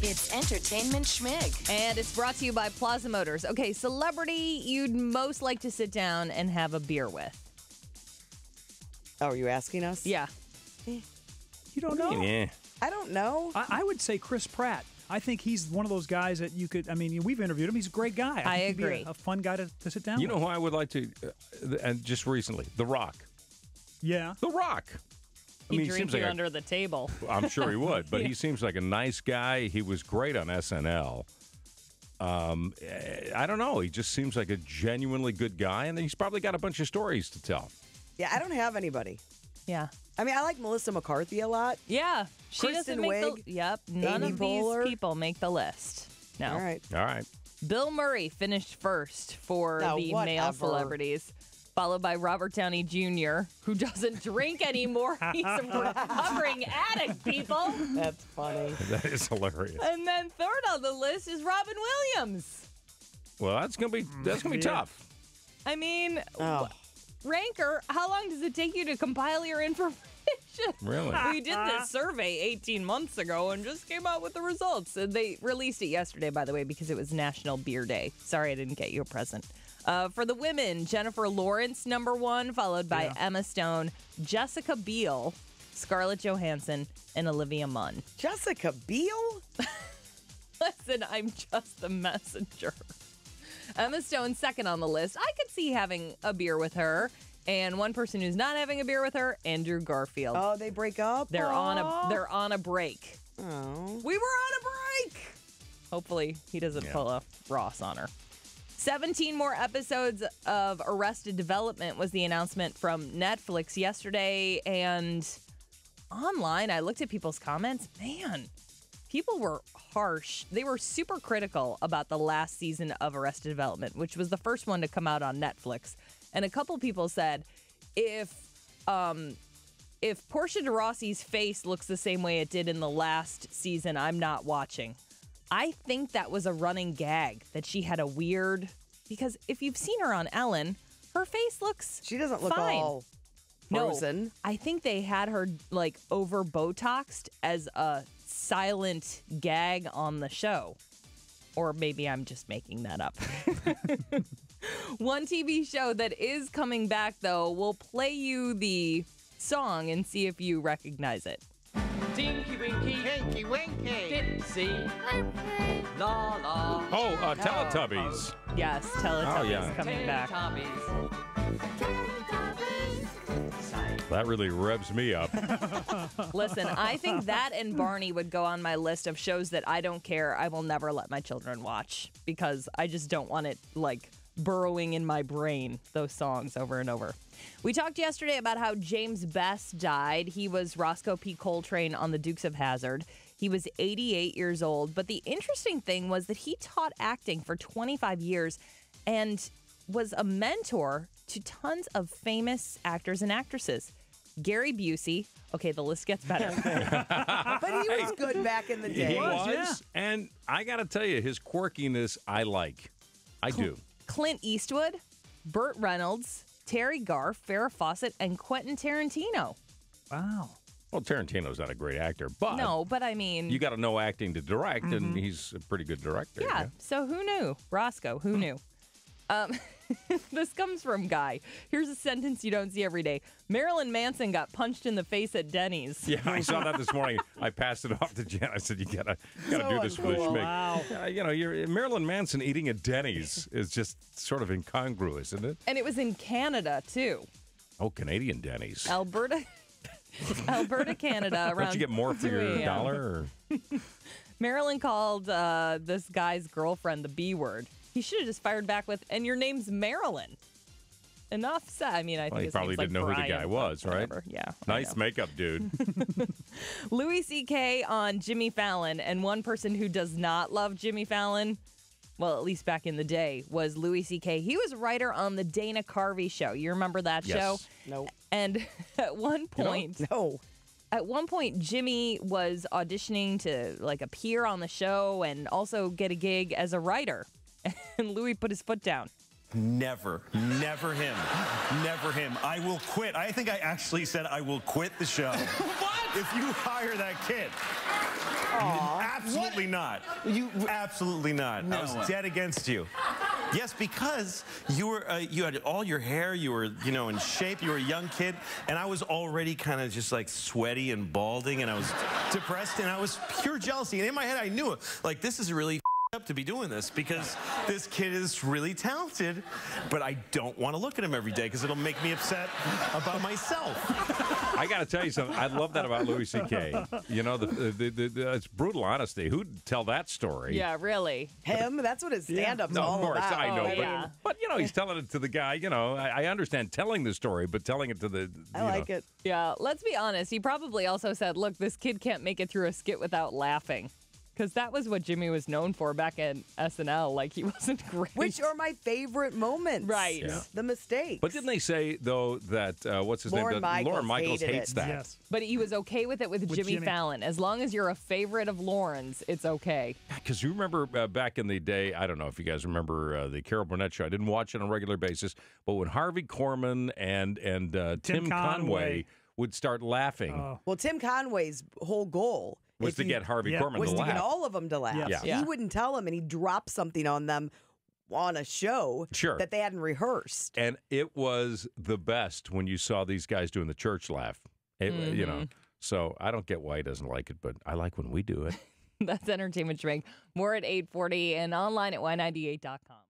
It's Entertainment Schmig. And it's brought to you by Plaza Motors. Okay, celebrity you'd most like to sit down and have a beer with. Oh, are you asking us? Yeah. You don't know? Yeah. I don't know. I would say Chris Pratt. I think he's one of those guys that you could, we've interviewed him. He's a great guy. I think he'd agree. be a fun guy to sit down You with. know who I would like to, and just recently, The Rock. Yeah. The Rock. He'd drink you under the table. I'm sure he would, but he seems like a nice guy. He was great on SNL. I don't know. He just seems like a genuinely good guy, and he's probably got a bunch of stories to tell. Yeah, I don't have anybody. Yeah. I mean, I like Melissa McCarthy a lot. Yeah. She Kristen doesn't make Wiig, the... Yep. None Amy of Poehler. these people make the list. No. All right. All right. Bill Murray finished first for Now, the male whatever. celebrities, followed by Robert Downey Jr., who doesn't drink anymore. He's a recovering addict, people. That's funny. That is hilarious. And then third on the list is Robin Williams. Well, that's gonna be tough. I mean, Oh. Ranker, how long does it take you to compile your information? Really? We did this survey 18 months ago and just came out with the results. And they released it yesterday, by the way, because it was National Beer Day. Sorry I didn't get you a present. For the women, Jennifer Lawrence, number one, followed by Emma Stone, Jessica Biel, Scarlett Johansson, and Olivia Munn. Jessica Biel? Listen, I'm just the messenger. Emma Stone, second on the list. I could see having a beer with her. And one person who's not having a beer with her, Andrew Garfield. Oh, they break up? They're on a break. Oh. We were on a break. Hopefully he doesn't pull a Ross on her. 17 more episodes of Arrested Development was the announcement from Netflix yesterday. And online, I looked at people's comments. Man, people were harsh. They were super critical about the last season of Arrested Development, which was the first one to come out on Netflix. And a couple people said, if Portia de Rossi's face looks the same way it did in the last season, I'm not watching. I think that was a running gag, that she had a weird... Because if you've seen her on Ellen, her face looks She doesn't look fine. all frozen. No, I think they had her like over Botoxed as a silent gag on the show. Or maybe I'm just making that up. One TV show that is coming back, though, will play you the song and see if you recognize it. Tinky Winky, Tinky Winky, Dipsy, La La. Oh, Teletubbies. Yes, Teletubbies Oh, yeah. coming back. That really revs me up. Listen, I think that and Barney would go on my list of shows that I don't care. I will never let my children watch because I just don't want it, like, burrowing in my brain, those songs over and over. We talked yesterday about how James Best died. He was Roscoe P. Coltrane on the Dukes of Hazzard. He was 88 years old. But the interesting thing was that he taught acting for 25 years and was a mentor to tons of famous actors and actresses. Gary Busey. Okay, the list gets better. But he was good back in the day. He was, and I got to tell you, his quirkiness I like. I do. Clint Eastwood, Burt Reynolds, Terry Garr, Farrah Fawcett, and Quentin Tarantino. Wow. Well, Tarantino's not a great actor, but No, but I mean... you got to know acting to direct, and he's a pretty good director. Yeah, so who knew? Roscoe, who knew? This comes from Guy. Here's a sentence you don't see every day. Marilyn Manson got punched in the face at Denny's. Yeah, I saw that this morning. I passed it off to Jen. I said, "You gotta do this for the Schmig." Wow. You're Marilyn Manson eating at Denny's is just sort of incongruous, isn't it? And it was in Canada, too. Oh, Canadian Denny's. Alberta, Canada. Around Don't you get more for 2 your a.m. dollar? Or? Marilyn called this guy's girlfriend the B word. He should have just fired back with, and your name's Marilyn. Enough said. I mean, I think He his probably name's didn't know who the Brian, guy was, right? whatever. Yeah. I Nice know. makeup, dude. Louis C.K. on Jimmy Fallon, and one person who does not love Jimmy Fallon, well, at least back in the day, was Louis C.K. He was a writer on the Dana Carvey show. You remember that show? No. And at one point, No. At one point, Jimmy was auditioning to like appear on the show and also get a gig as a writer. And Louis put his foot down. Never him. Never him. I will quit. I think I actually said I will quit the show. What? If you hire that kid. Absolutely not. Absolutely not. I was dead against you. Yes, because you had all your hair, you were, in shape, you were a young kid, and I was already kind of just like sweaty and balding, and I was depressed, and I was pure jealousy. And in my head, I knew it. Like, this is really up to be doing this because this kid is really talented, but I don't want to look at him every day because it'll make me upset about myself. I got to tell you something. I love that about Louis C.K. It's brutal honesty. Who'd tell that story? Yeah, really. Him? That's what his stand-up's No, all of course, about. I know. yeah. But he's telling it to the guy. I understand telling the story, but telling it to the. I like it. Yeah, let's be honest. He probably also said, look, this kid can't make it through a skit without laughing. Because that was what Jimmy was known for back in SNL. Like, he wasn't great. Which are my favorite moments. Right. Yeah. The mistakes. But didn't they say, though, that, what's his Lorne name? Michaels Lorne Michaels hated hates it. that. Yes. But he was okay with it with Jimmy Fallon. As long as you're a favorite of Lorne's, it's okay. Because you remember back in the day, I don't know if you guys remember the Carol Burnett show. I didn't watch it on a regular basis, but when Harvey Korman and Tim Conway would start laughing. Well, Tim Conway's whole goal Was to get Harvey Korman was to to laugh. get all of them to laugh. Yes. Yeah. He wouldn't tell them, and he'd drop something on them on a show that they hadn't rehearsed. And it was the best when you saw these guys doing the church laugh. So I don't get why he doesn't like it, but I like when we do it. That's Entertainment Schmig. More at 8:40 and online at y98.com.